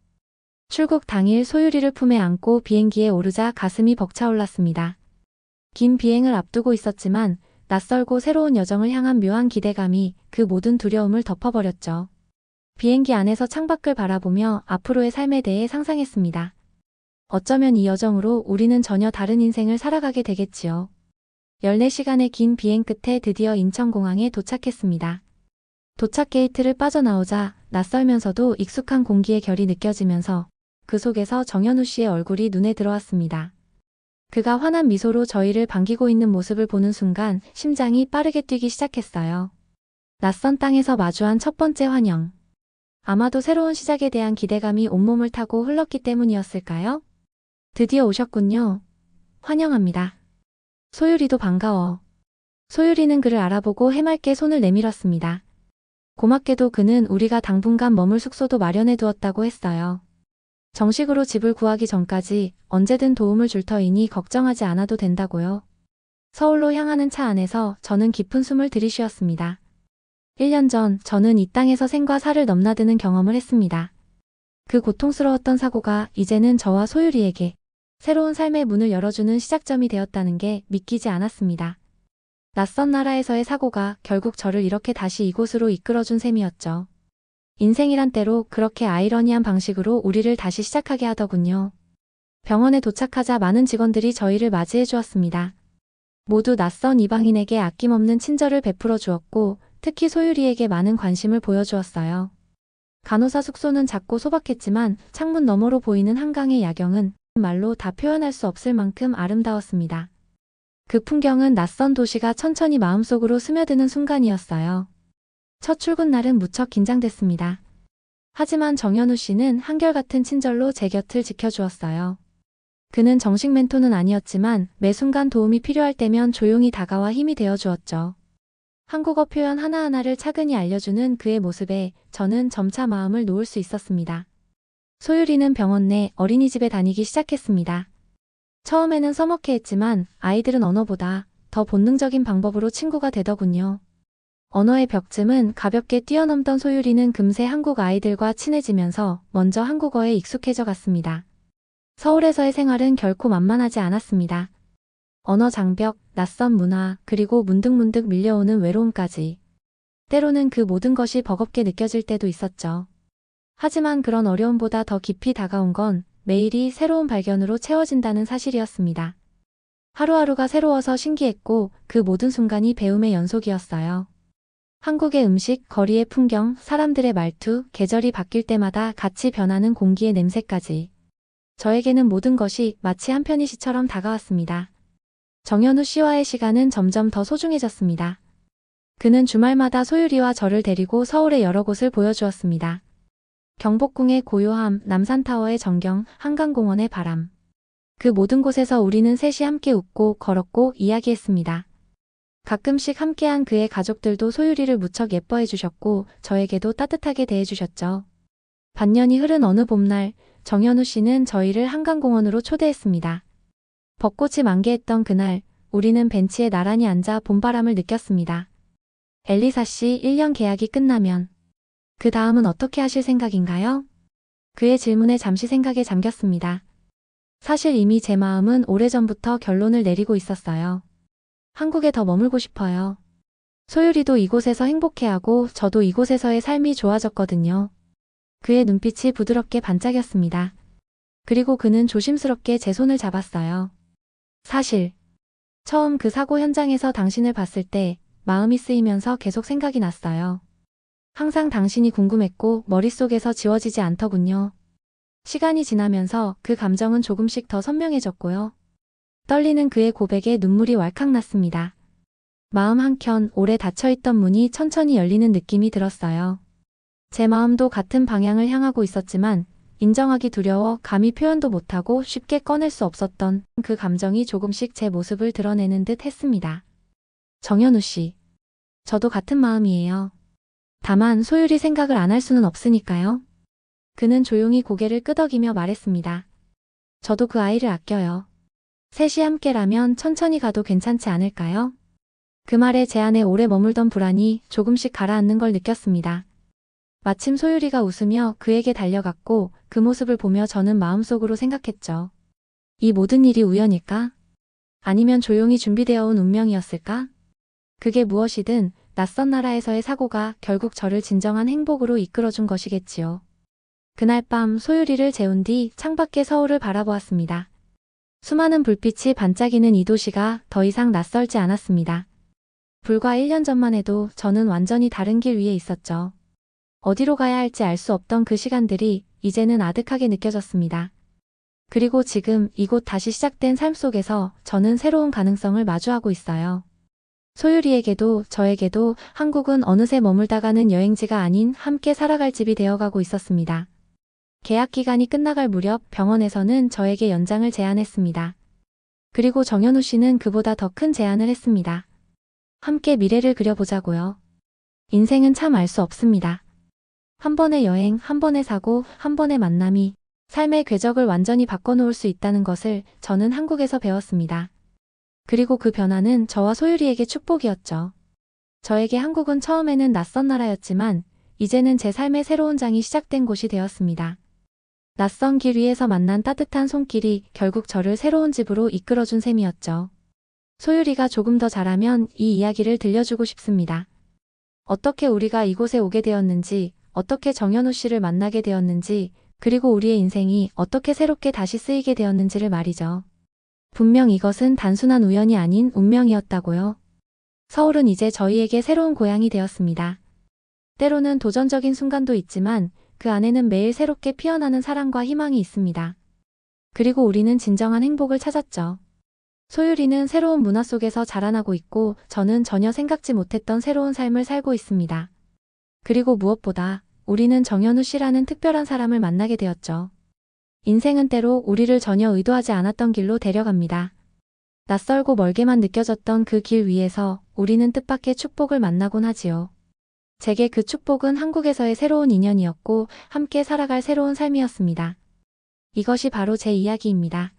출국 당일 소유리를 품에 안고 비행기에 오르자 가슴이 벅차올랐습니다. 긴 비행을 앞두고 있었지만 낯설고 새로운 여정을 향한 묘한 기대감이 그 모든 두려움을 덮어버렸죠. 비행기 안에서 창밖을 바라보며 앞으로의 삶에 대해 상상했습니다. 어쩌면 이 여정으로 우리는 전혀 다른 인생을 살아가게 되겠지요. 14시간의 긴 비행 끝에 드디어 인천공항에 도착했습니다. 도착 게이트를 빠져나오자 낯설면서도 익숙한 공기의 결이 느껴지면서 그 속에서 정현우 씨의 얼굴이 눈에 들어왔습니다. 그가 환한 미소로 저희를 반기고 있는 모습을 보는 순간 심장이 빠르게 뛰기 시작했어요. 낯선 땅에서 마주한 첫 번째 환영. 아마도 새로운 시작에 대한 기대감이 온몸을 타고 흘렀기 때문이었을까요? 드디어 오셨군요. 환영합니다. 소율이도 반가워. 소율이는 그를 알아보고 해맑게 손을 내밀었습니다. 고맙게도 그는 우리가 당분간 머물 숙소도 마련해 두었다고 했어요. 정식으로 집을 구하기 전까지 언제든 도움을 줄 터이니 걱정하지 않아도 된다고요. 서울로 향하는 차 안에서 저는 깊은 숨을 들이쉬었습니다. 1년 전 저는 이 땅에서 생과 사를 넘나드는 경험을 했습니다. 그 고통스러웠던 사고가 이제는 저와 소율이에게 새로운 삶의 문을 열어주는 시작점이 되었다는 게 믿기지 않았습니다. 낯선 나라에서의 사고가 결국 저를 이렇게 다시 이곳으로 이끌어준 셈이었죠. 인생이란 때로 그렇게 아이러니한 방식으로 우리를 다시 시작하게 하더군요. 병원에 도착하자 많은 직원들이 저희를 맞이해 주었습니다. 모두 낯선 이방인에게 아낌없는 친절을 베풀어 주었고 특히 소율이에게 많은 관심을 보여주었어요. 간호사 숙소는 작고 소박했지만 창문 너머로 보이는 한강의 야경은 말로 다 표현할 수 없을 만큼 아름다웠습니다. 그 풍경은 낯선 도시가 천천히 마음속으로 스며드는 순간이었어요. 첫 출근 날은 무척 긴장됐습니다. 하지만 정현우 씨는 한결같은 친절로 제 곁을 지켜주었어요. 그는 정식 멘토는 아니었지만 매 순간 도움이 필요할 때면 조용히 다가와 힘이 되어주었죠. 한국어 표현 하나하나를 차근히 알려주는 그의 모습에 저는 점차 마음을 놓을 수 있었습니다. 소율이는 병원 내 어린이집에 다니기 시작했습니다. 처음에는 서먹해했지만 아이들은 언어보다 더 본능적인 방법으로 친구가 되더군요. 언어의 벽쯤은 가볍게 뛰어넘던 소율이는 금세 한국 아이들과 친해지면서 먼저 한국어에 익숙해져 갔습니다. 서울에서의 생활은 결코 만만하지 않았습니다. 언어 장벽, 낯선 문화, 그리고 문득문득 밀려오는 외로움까지. 때로는 그 모든 것이 버겁게 느껴질 때도 있었죠. 하지만 그런 어려움보다 더 깊이 다가온 건 매일이 새로운 발견으로 채워진다는 사실이었습니다. 하루하루가 새로워서 신기했고 그 모든 순간이 배움의 연속이었어요. 한국의 음식, 거리의 풍경, 사람들의 말투, 계절이 바뀔 때마다 같이 변하는 공기의 냄새까지. 저에게는 모든 것이 마치 한 편의 시처럼 다가왔습니다. 정현우 씨와의 시간은 점점 더 소중해졌습니다. 그는 주말마다 소율이와 저를 데리고 서울의 여러 곳을 보여주었습니다. 경복궁의 고요함, 남산타워의 정경, 한강공원의 바람. 그 모든 곳에서 우리는 셋이 함께 웃고 걸었고 이야기했습니다. 가끔씩 함께한 그의 가족들도 소율이를 무척 예뻐해 주셨고 저에게도 따뜻하게 대해주셨죠. 반년이 흐른 어느 봄날 정현우 씨는 저희를 한강공원으로 초대했습니다. 벚꽃이 만개했던 그날 우리는 벤치에 나란히 앉아 봄바람을 느꼈습니다. 엘리사 씨 1년 계약이 끝나면 그 다음은 어떻게 하실 생각인가요? 그의 질문에 잠시 생각에 잠겼습니다. 사실 이미 제 마음은 오래전부터 결론을 내리고 있었어요. 한국에 더 머물고 싶어요. 소율이도 이곳에서 행복해하고 저도 이곳에서의 삶이 좋아졌거든요. 그의 눈빛이 부드럽게 반짝였습니다. 그리고 그는 조심스럽게 제 손을 잡았어요. 사실 처음 그 사고 현장에서 당신을 봤을 때 마음이 쓰이면서 계속 생각이 났어요. 항상 당신이 궁금했고 머릿속에서 지워지지 않더군요. 시간이 지나면서 그 감정은 조금씩 더 선명해졌고요. 떨리는 그의 고백에 눈물이 왈칵 났습니다. 마음 한켠 오래 닫혀있던 문이 천천히 열리는 느낌이 들었어요. 제 마음도 같은 방향을 향하고 있었지만 인정하기 두려워 감히 표현도 못하고 쉽게 꺼낼 수 없었던 그 감정이 조금씩 제 모습을 드러내는 듯 했습니다. 정현우 씨. 저도 같은 마음이에요. 다만 소율이 생각을 안 할 수는 없으니까요. 그는 조용히 고개를 끄덕이며 말했습니다. 저도 그 아이를 아껴요. 셋이 함께라면 천천히 가도 괜찮지 않을까요? 그 말에 제 안에 오래 머물던 불안이 조금씩 가라앉는 걸 느꼈습니다. 마침 소율이가 웃으며 그에게 달려갔고 그 모습을 보며 저는 마음속으로 생각했죠. 이 모든 일이 우연일까? 아니면 조용히 준비되어 온 운명이었을까? 그게 무엇이든 낯선 나라에서의 사고가 결국 저를 진정한 행복으로 이끌어준 것이겠지요. 그날 밤 소율이를 재운 뒤 창밖의 서울을 바라보았습니다. 수많은 불빛이 반짝이는 이 도시가 더 이상 낯설지 않았습니다. 불과 1년 전만 해도 저는 완전히 다른 길 위에 있었죠. 어디로 가야 할지 알 수 없던 그 시간들이 이제는 아득하게 느껴졌습니다. 그리고 지금 이곳 다시 시작된 삶 속에서 저는 새로운 가능성을 마주하고 있어요. 소율이에게도 저에게도 한국은 어느새 머물다가는 여행지가 아닌 함께 살아갈 집이 되어가고 있었습니다. 계약 기간이 끝나갈 무렵 병원에서는 저에게 연장을 제안했습니다. 그리고 정현우 씨는 그보다 더 큰 제안을 했습니다. 함께 미래를 그려보자고요. 인생은 참 알 수 없습니다. 한 번의 여행, 한 번의 사고, 한 번의 만남이 삶의 궤적을 완전히 바꿔놓을 수 있다는 것을 저는 한국에서 배웠습니다. 그리고 그 변화는 저와 소율이에게 축복이었죠. 저에게 한국은 처음에는 낯선 나라였지만 이제는 제 삶의 새로운 장이 시작된 곳이 되었습니다. 낯선 길 위에서 만난 따뜻한 손길이 결국 저를 새로운 집으로 이끌어준 셈이었죠. 소율이가 조금 더 자라면 이 이야기를 들려주고 싶습니다. 어떻게 우리가 이곳에 오게 되었는지, 어떻게 정현우 씨를 만나게 되었는지, 그리고 우리의 인생이 어떻게 새롭게 다시 쓰이게 되었는지를 말이죠. 분명 이것은 단순한 우연이 아닌 운명이었다고요. 서울은 이제 저희에게 새로운 고향이 되었습니다. 때로는 도전적인 순간도 있지만 그 안에는 매일 새롭게 피어나는 사랑과 희망이 있습니다. 그리고 우리는 진정한 행복을 찾았죠. 소율이는 새로운 문화 속에서 자라나고 있고 저는 전혀 생각지 못했던 새로운 삶을 살고 있습니다. 그리고 무엇보다 우리는 정현우 씨라는 특별한 사람을 만나게 되었죠. 인생은 때로 우리를 전혀 의도하지 않았던 길로 데려갑니다. 낯설고 멀게만 느껴졌던 그 길 위에서 우리는 뜻밖의 축복을 만나곤 하지요. 제게 그 축복은 한국에서의 새로운 인연이었고 함께 살아갈 새로운 삶이었습니다. 이것이 바로 제 이야기입니다.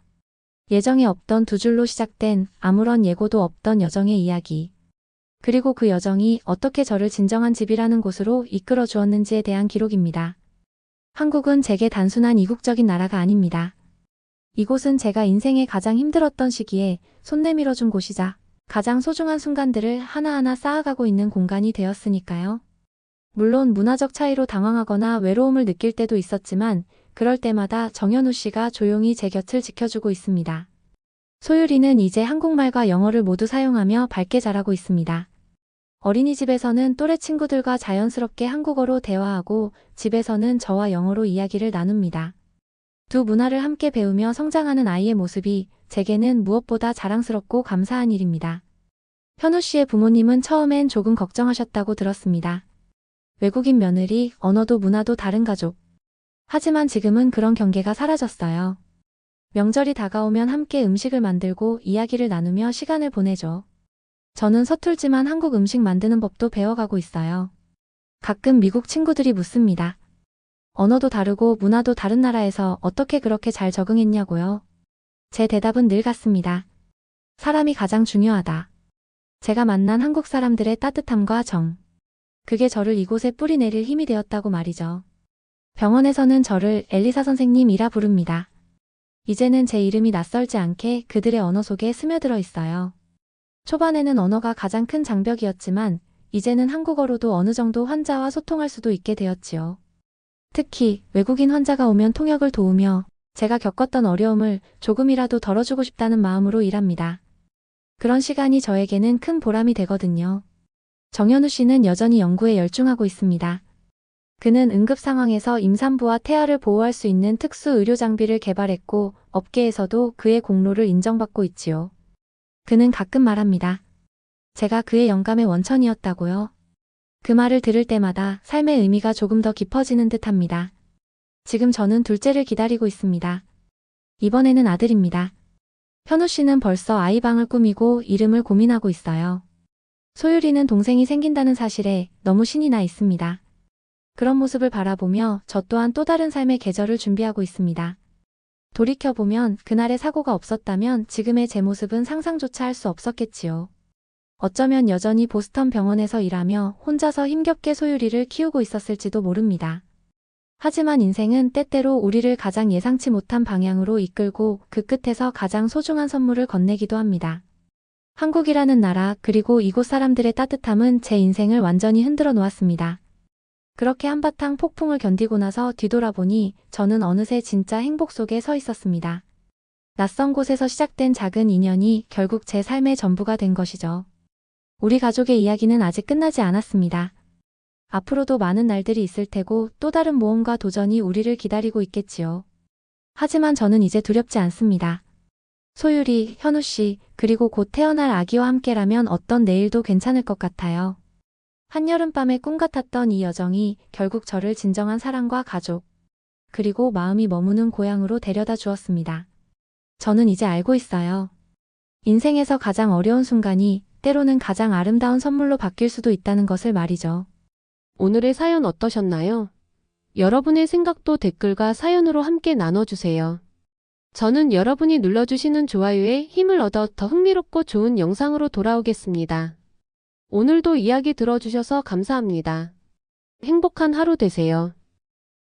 예정에 없던 두 줄로 시작된 아무런 예고도 없던 여정의 이야기. 그리고 그 여정이 어떻게 저를 진정한 집이라는 곳으로 이끌어 주었는지에 대한 기록입니다. 한국은 제게 단순한 이국적인 나라가 아닙니다. 이곳은 제가 인생에 가장 힘들었던 시기에 손 내밀어 준 곳이자 가장 소중한 순간들을 하나하나 쌓아가고 있는 공간이 되었으니까요. 물론 문화적 차이로 당황하거나 외로움을 느낄 때도 있었지만 그럴 때마다 정현우 씨가 조용히 제 곁을 지켜주고 있습니다. 소율이는 이제 한국말과 영어를 모두 사용하며 밝게 자라고 있습니다. 어린이집에서는 또래 친구들과 자연스럽게 한국어로 대화하고 집에서는 저와 영어로 이야기를 나눕니다. 두 문화를 함께 배우며 성장하는 아이의 모습이 제게는 무엇보다 자랑스럽고 감사한 일입니다. 현우 씨의 부모님은 처음엔 조금 걱정하셨다고 들었습니다. 외국인 며느리, 언어도 문화도 다른 가족. 하지만 지금은 그런 경계가 사라졌어요. 명절이 다가오면 함께 음식을 만들고 이야기를 나누며 시간을 보내죠. 저는 서툴지만 한국 음식 만드는 법도 배워가고 있어요. 가끔 미국 친구들이 묻습니다. 언어도 다르고 문화도 다른 나라에서 어떻게 그렇게 잘 적응했냐고요. 제 대답은 늘 같습니다. 사람이 가장 중요하다. 제가 만난 한국 사람들의 따뜻함과 정. 그게 저를 이곳에 뿌리 내릴 힘이 되었다고 말이죠. 병원에서는 저를 엘리사 선생님이라 부릅니다. 이제는 제 이름이 낯설지 않게 그들의 언어 속에 스며들어 있어요. 초반에는 언어가 가장 큰 장벽이었지만 이제는 한국어로도 어느 정도 환자와 소통할 수도 있게 되었지요. 특히 외국인 환자가 오면 통역을 도우며 제가 겪었던 어려움을 조금이라도 덜어주고 싶다는 마음으로 일합니다. 그런 시간이 저에게는 큰 보람이 되거든요. 정현우 씨는 여전히 연구에 열중하고 있습니다. 그는 응급 상황에서 임산부와 태아를 보호할 수 있는 특수 의료 장비를 개발했고 업계에서도 그의 공로를 인정받고 있지요. 그는 가끔 말합니다. 제가 그의 영감의 원천이었다고요. 그 말을 들을 때마다 삶의 의미가 조금 더 깊어지는 듯합니다. 지금 저는 둘째를 기다리고 있습니다. 이번에는 아들입니다. 현우 씨는 벌써 아이방을 꾸미고 이름을 고민하고 있어요. 소율이는 동생이 생긴다는 사실에 너무 신이 나 있습니다. 그런 모습을 바라보며 저 또한 또 다른 삶의 계절을 준비하고 있습니다. 돌이켜보면 그날의 사고가 없었다면 지금의 제 모습은 상상조차 할 수 없었겠지요. 어쩌면 여전히 보스턴 병원에서 일하며 혼자서 힘겹게 소율이를 키우고 있었을지도 모릅니다. 하지만 인생은 때때로 우리를 가장 예상치 못한 방향으로 이끌고 그 끝에서 가장 소중한 선물을 건네기도 합니다. 한국이라는 나라 그리고 이곳 사람들의 따뜻함은 제 인생을 완전히 흔들어 놓았습니다. 그렇게 한바탕 폭풍을 견디고 나서 뒤돌아보니 저는 어느새 진짜 행복 속에 서 있었습니다. 낯선 곳에서 시작된 작은 인연이 결국 제 삶의 전부가 된 것이죠. 우리 가족의 이야기는 아직 끝나지 않았습니다. 앞으로도 많은 날들이 있을 테고 또 다른 모험과 도전이 우리를 기다리고 있겠지요. 하지만 저는 이제 두렵지 않습니다. 소율이, 현우 씨, 그리고 곧 태어날 아기와 함께라면 어떤 내일도 괜찮을 것 같아요. 한여름밤의 꿈 같았던 이 여정이 결국 저를 진정한 사랑과 가족, 그리고 마음이 머무는 고향으로 데려다 주었습니다. 저는 이제 알고 있어요. 인생에서 가장 어려운 순간이 때로는 가장 아름다운 선물로 바뀔 수도 있다는 것을 말이죠. 오늘의 사연 어떠셨나요? 여러분의 생각도 댓글과 사연으로 함께 나눠주세요. 저는 여러분이 눌러주시는 좋아요에 힘을 얻어 더 흥미롭고 좋은 영상으로 돌아오겠습니다. 오늘도 이야기 들어주셔서 감사합니다. 행복한 하루 되세요.